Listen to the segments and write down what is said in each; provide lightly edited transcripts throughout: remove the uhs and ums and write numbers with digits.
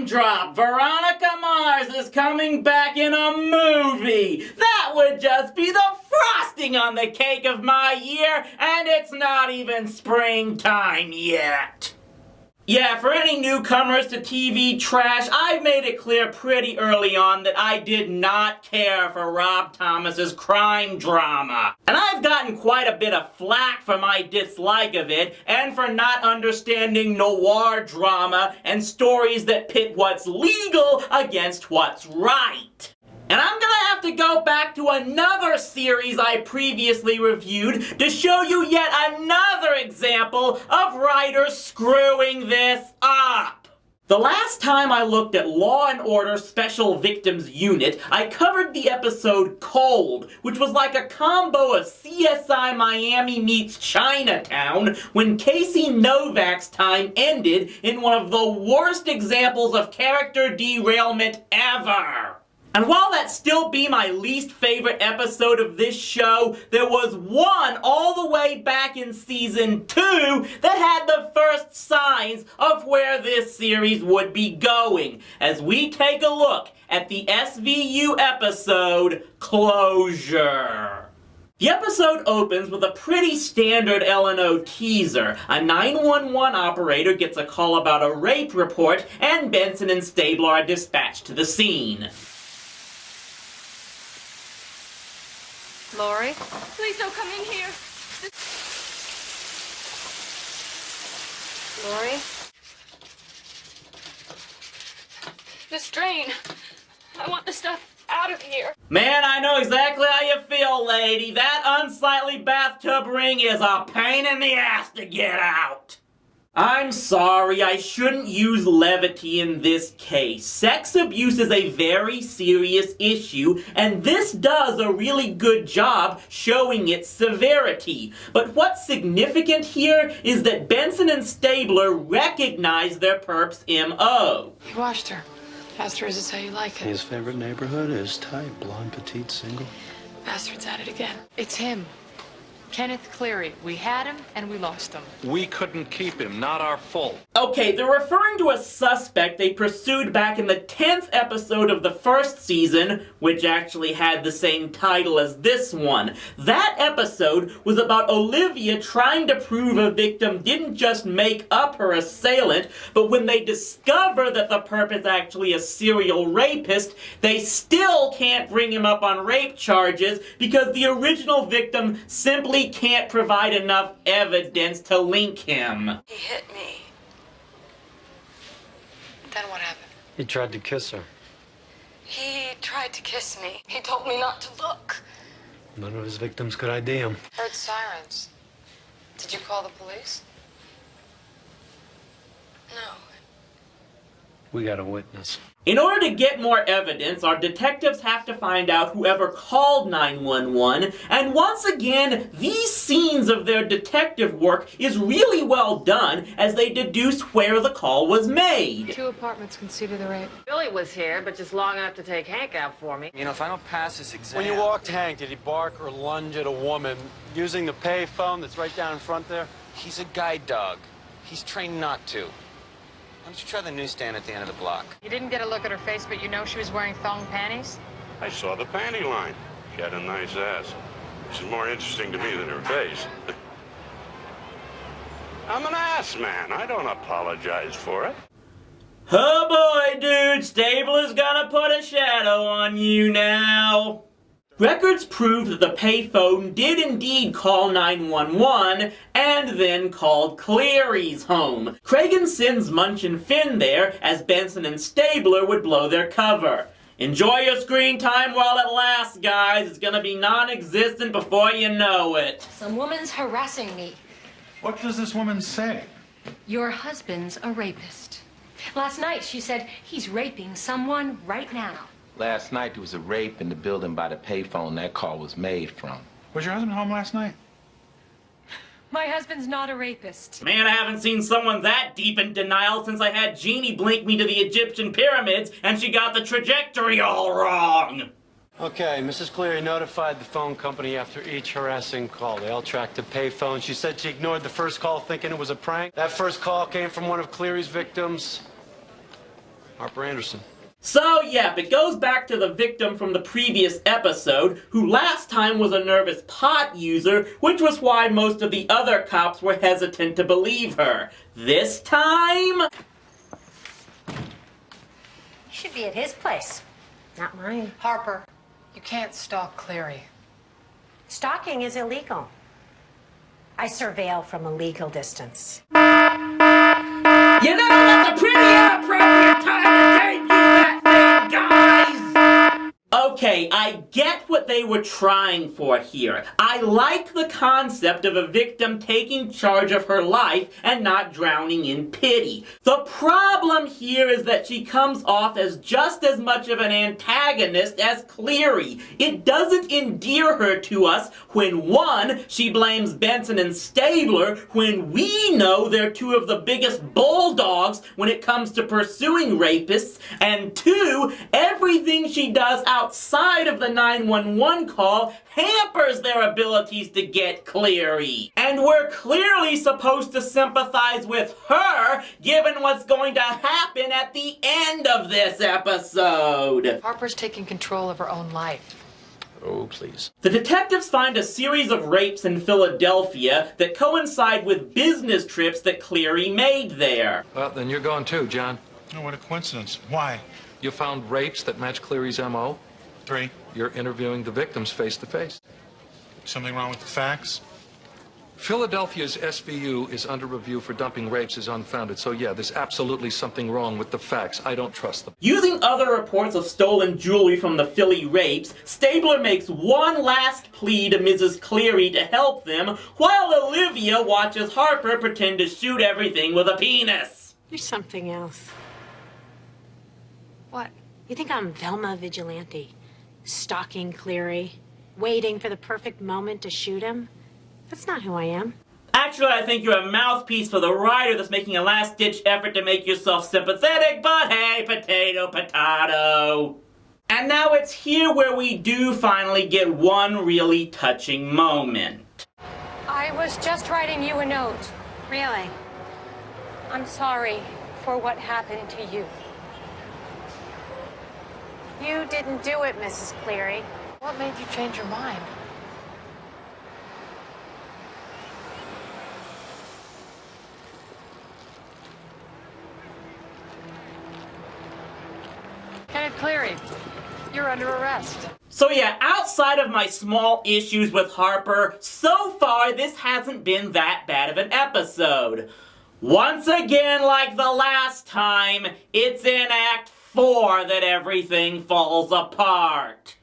drop! Veronica Mars is coming back in a movie! That would just be the frosting on the cake of my year, and it's not even springtime yet! Yeah, for any newcomers to TV trash, I've made it clear pretty early on that I did not care for Rob Thomas's crime drama. And I've gotten quite a bit of flack for my dislike of it, and for not understanding noir drama and stories that pit what's legal against what's right. And I'm gonna have to go back to another series I previously reviewed to show you yet another example of writers screwing this up. The last time I looked at Law & Order Special Victims Unit, I covered the episode Cold, which was like a combo of CSI Miami meets Chinatown when Casey Novak's time ended in one of the worst examples of character derailment ever. And while that still be my least favorite episode of this show, there was one all the way back in season 2 that had the first signs of where this series would be going, as we take a look at the SVU episode, Closure. The episode opens with a pretty standard L&O teaser. A 911 operator gets a call about a rape report, and Benson and Stabler are dispatched to the scene. Lori? Please don't come in here. Lori? This drain. I want the stuff out of here. Man, I know exactly how you feel, lady. That unsightly bathtub ring is a pain in the ass to get out. I'm sorry, I shouldn't use levity in this case. Sex abuse is a very serious issue, and this does a really good job showing its severity. But what's significant here is that Benson and Stabler recognize their perp's M.O. He washed her. Asked her, is this how you like it? His favorite neighborhood is tight, blonde, petite, single. Bastard's at it again. It's him. Kenneth Cleary. We had him and we lost him. We couldn't keep him, not our fault. Okay, they're referring to a suspect they pursued back in the 10th episode of the first season, which actually had the same title as this one. That episode was about Olivia trying to prove a victim didn't just make up her assailant, but when they discover that the perp is actually a serial rapist, they still can't bring him up on rape charges because the original victim simply can't provide enough evidence to link him. He hit me. Then what happened? He tried to kiss her. He tried to kiss me. He told me not to look. None of his victims could ID him. Heard sirens. Did you call the police? No. We got a witness. In order to get more evidence, our detectives have to find out whoever called 911, and once again, these scenes of their detective work is really well done as they deduce where the call was made. 2 apartments can see to the rape. Billy was here, but just long enough to take Hank out for me. You know, if I don't pass this exam... When you walked Hank, did he bark or lunge at a woman using the pay phone that's right down in front there? He's a guide dog. He's trained not to. Why don't you try the newsstand at the end of the block? You didn't get a look at her face, but you know she was wearing thong panties? I saw the panty line. She had a nice ass. This is more interesting to me than her face. I'm an ass man. I don't apologize for it. Oh boy, dude, Stabler's gonna put a shadow on you now. Records prove that the payphone did indeed call 911 and then called Cleary's home. Cragen sends Munch and Finn there as Benson and Stabler would blow their cover. Enjoy your screen time while it lasts, guys. It's gonna be non-existent before you know it. Some woman's harassing me. What does this woman say? Your husband's a rapist. Last night she said he's raping someone right now. Last night there was a rape in the building by the payphone that call was made from. Was your husband home last night? My husband's not a rapist. Man, I haven't seen someone that deep in denial since I had Jeannie blink me to the Egyptian pyramids and she got the trajectory all wrong. Okay, Mrs. Cleary notified the phone company after each harassing call. They all tracked the payphone. She said she ignored the first call thinking it was a prank. That first call came from one of Cleary's victims. Harper Anderson. So, yep, it goes back to the victim from the previous episode, who last time was a nervous pot user, which was why most of the other cops were hesitant to believe her. This time... You should be at his place, not mine. Harper, you can't stalk Cleary. Stalking is illegal. I surveil from a legal distance. You know, that's a pretty inappropriate time to debut that thing, guys! Okay, I get what they were trying for here. I like the concept of a victim taking charge of her life and not drowning in pity. The problem here is that she comes off as just as much of an antagonist as Cleary. It doesn't endear her to us when, one, she blames Benson and Stabler when we know they're two of the biggest bulldogs when it comes to pursuing rapists, and two, everything she does outside of the 911 call hampers their abilities to get Cleary. And we're clearly supposed to sympathize with her, given what's going to happen at the end of this episode. Harper's taking control of her own life. Oh, please. The detectives find a series of rapes in Philadelphia that coincide with business trips that Cleary made there. Well, then you're going too, John. Oh, what a coincidence. Why? You found rapes that match Cleary's M.O.? 3. You're interviewing the victims face to face. Something wrong with the facts? Philadelphia's SVU is under review for dumping rapes as unfounded. So yeah, there's absolutely something wrong with the facts. I don't trust them. Using other reports of stolen jewelry from the Philly rapes, Stabler makes one last plea to Mrs. Cleary to help them, while Olivia watches Harper pretend to shoot everything with a penis. There's something else. What? You think I'm Velma Vigilante, stalking Cleary, waiting for the perfect moment to shoot him? That's not who I am. Actually, I think you're a mouthpiece for the writer that's making a last-ditch effort to make yourself sympathetic, but hey, potato, potato. And now it's here where we do finally get one really touching moment. I was just writing you a note. Really? I'm sorry for what happened to you. You didn't do it, Mrs. Cleary. What made you change your mind? Kenneth Cleary, you're under arrest. So yeah, outside of my small issues with Harper, so far this hasn't been that bad of an episode. Once again, like the last time, it's in Act 4 that everything falls apart.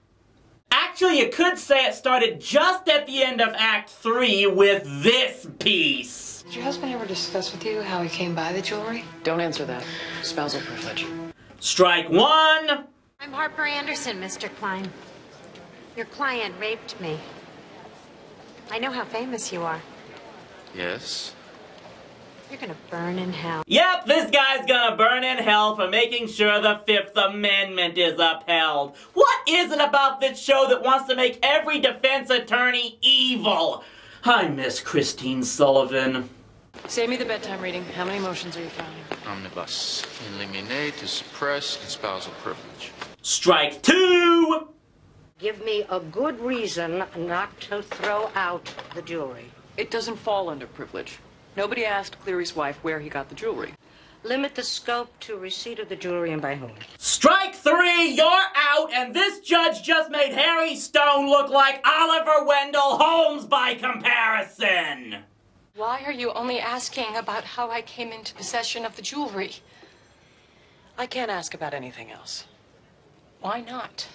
Actually, you could say it started just at the end of Act 3 with this piece. Did your husband ever discuss with you how he came by the jewelry? Don't answer that. Spousal privilege. Strike one. I'm Harper Anderson, Mr. Klein. Your client raped me. I know how famous you are. Yes. You're gonna burn in hell. Yep, this guy's gonna burn in hell for making sure the Fifth Amendment is upheld. What is it about this show that wants to make every defense attorney evil? I miss Christine Sullivan. Save me the bedtime reading. How many motions are you filing? Omnibus. Eliminate to suppress and spousal privilege. Strike two! Give me a good reason not to throw out the jewelry. It doesn't fall under privilege. Nobody asked Cleary's wife where he got the jewelry. Limit the scope to receipt of the jewelry and by whom. Strike three, you're out, and this judge just made Harry Stone look like Oliver Wendell Holmes by comparison. Why are you only asking about how I came into possession of the jewelry? I can't ask about anything else. Why not?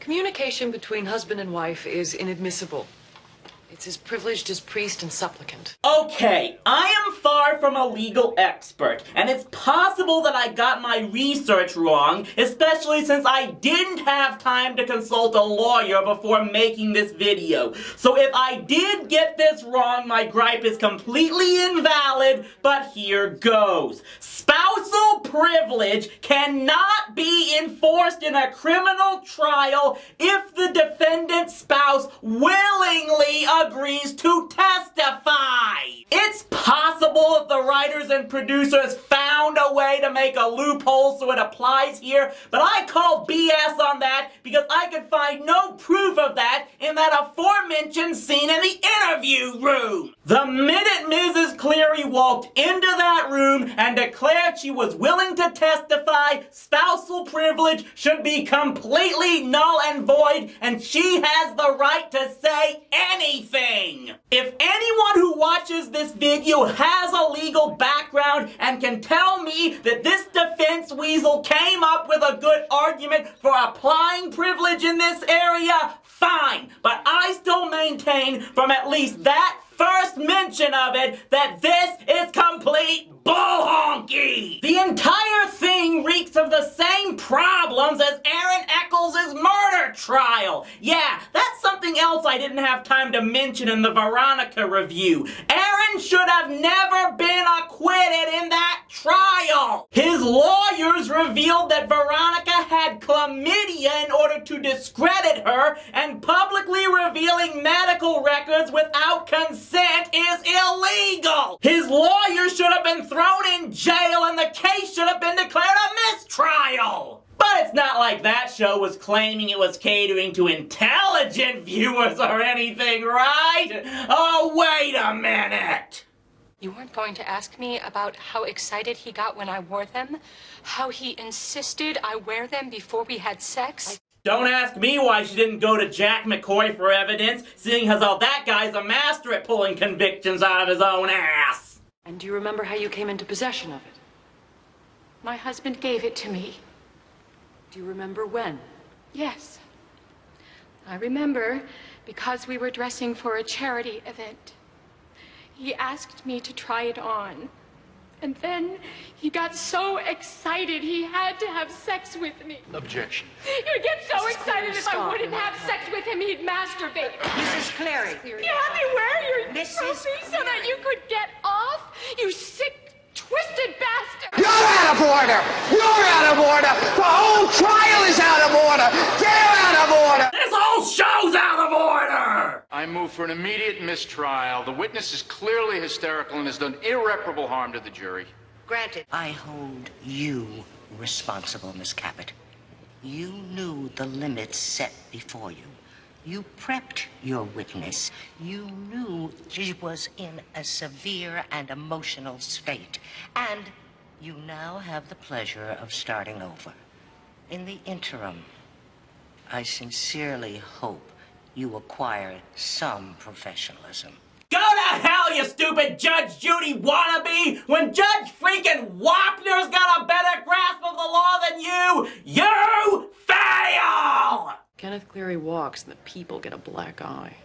Communication between husband and wife is inadmissible. It's as privileged as priest and supplicant. Okay, I am far from a legal expert, and it's possible that I got my research wrong, especially since I didn't have time to consult a lawyer before making this video. So if I did get this wrong, my gripe is completely invalid, but here goes. Spousal privilege cannot be enforced in a criminal trial if the defendant's spouse willingly agrees to testify. It's possible that the writers and producers found found a way to make a loophole so it applies here, but I call BS on that because I could find no proof of that in that aforementioned scene in the interview room. The minute Mrs. Cleary walked into that room and declared she was willing to testify, spousal privilege should be completely null and void, and she has the right to say anything. If anyone who watches this video has a legal background and can tell me that this defense weasel came up with a good argument for applying privilege in this area, fine. But I still maintain from at least that first mention of it that this is complete bull-honky. The entire thing reeks of the same problems as Aaron Eccles' murder trial. Yeah, that's something else I didn't have time to mention in the Veronica review. Aaron should have never been acquitted in that trial. His lawyers revealed that Veronica had chlamydia in order to discredit her, and publicly revealing medical records without consent is illegal. His lawyers should have been thrown in jail and the case should have been declared a mistrial. But it's not like that show was claiming it was catering to intelligent viewers or anything, right? Oh, wait a minute. You weren't going to ask me about how excited he got when I wore them? How he insisted I wear them before we had sex? Don't ask me why she didn't go to Jack McCoy for evidence, seeing as how that guy's a master at pulling convictions out of his own ass. And do you remember how you came into possession of it? My husband gave it to me. Do you remember when? Yes. I remember because we were dressing for a charity event. He asked me to try it on. And then he got so excited he had to have sex with me. Objection. He would get so excited if I wouldn't have sex with him, he'd masturbate. Mrs. Cleary. You had me wear your Mrs. trophy so that you could get off? You sick, twisted bastard! You're out of order! You're out of order! The whole trial is out of order! They're out of order! This whole show's out of order! I move for an immediate mistrial. The witness is clearly hysterical and has done irreparable harm to the jury. Granted. I hold you responsible, Miss Cabot. You knew the limits set before you. You prepped your witness. You knew she was in a severe and emotional state. And you now have the pleasure of starting over. In the interim, I sincerely hope you acquire some professionalism. Go to hell, you stupid Judge Judy wannabe! When Judge freaking Wapner's got a better grasp of the law than you fail! Kenneth Cleary walks and the people get a black eye.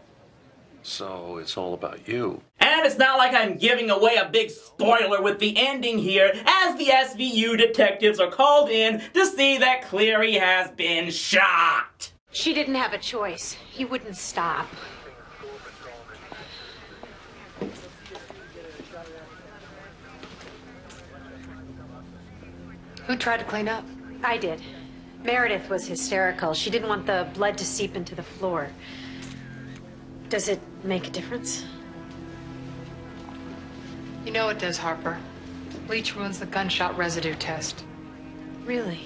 So it's all about you. And it's not like I'm giving away a big spoiler with the ending here, as the SVU detectives are called in to see that Cleary has been shot. She didn't have a choice. He wouldn't stop. Who tried to clean up? I did. Meredith was hysterical. She didn't want the blood to seep into the floor. Does it make a difference? You know it does, Harper. Bleach ruins the gunshot residue test. Really?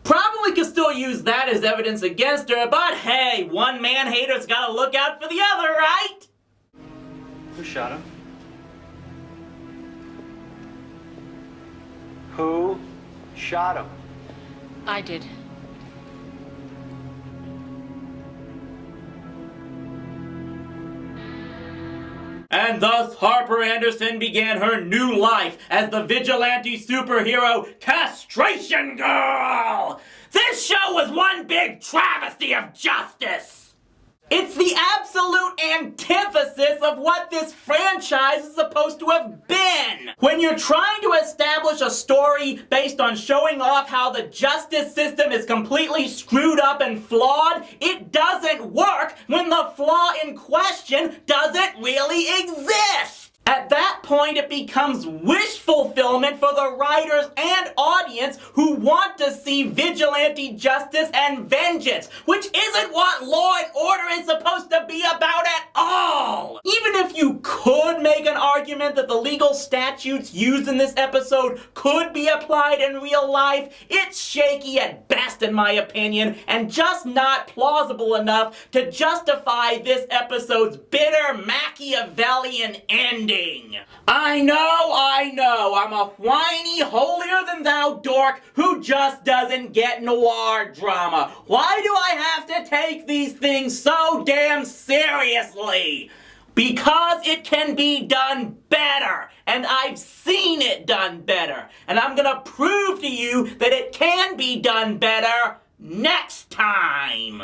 Probably could still use that as evidence against her, but hey, one man-hater's gotta look out for the other, right? Who shot him? Who shot him? I did. And thus Harper Anderson began her new life as the vigilante superhero Castration Girl! This show was one big travesty of justice! It's the absolute antithesis of what this franchise is supposed to have been! When you're trying to establish a story based on showing off how the justice system is completely screwed up and flawed, it doesn't work when the flaw in question doesn't really exist! At that point, it becomes wish fulfillment for the writers and audience who want to see vigilante justice and vengeance, which isn't what Law and Order is supposed to be about at all! Even if you could make an argument that the legal statutes used in this episode could be applied in real life, it's shaky at best in my opinion, and just not plausible enough to justify this episode's bitter Machiavellian ending. I know, I'm a whiny, holier-than-thou dork who just doesn't get noir drama. Why do I have to take these things so damn seriously? Because it can be done better, and I've seen it done better, and I'm gonna prove to you that it can be done better next time.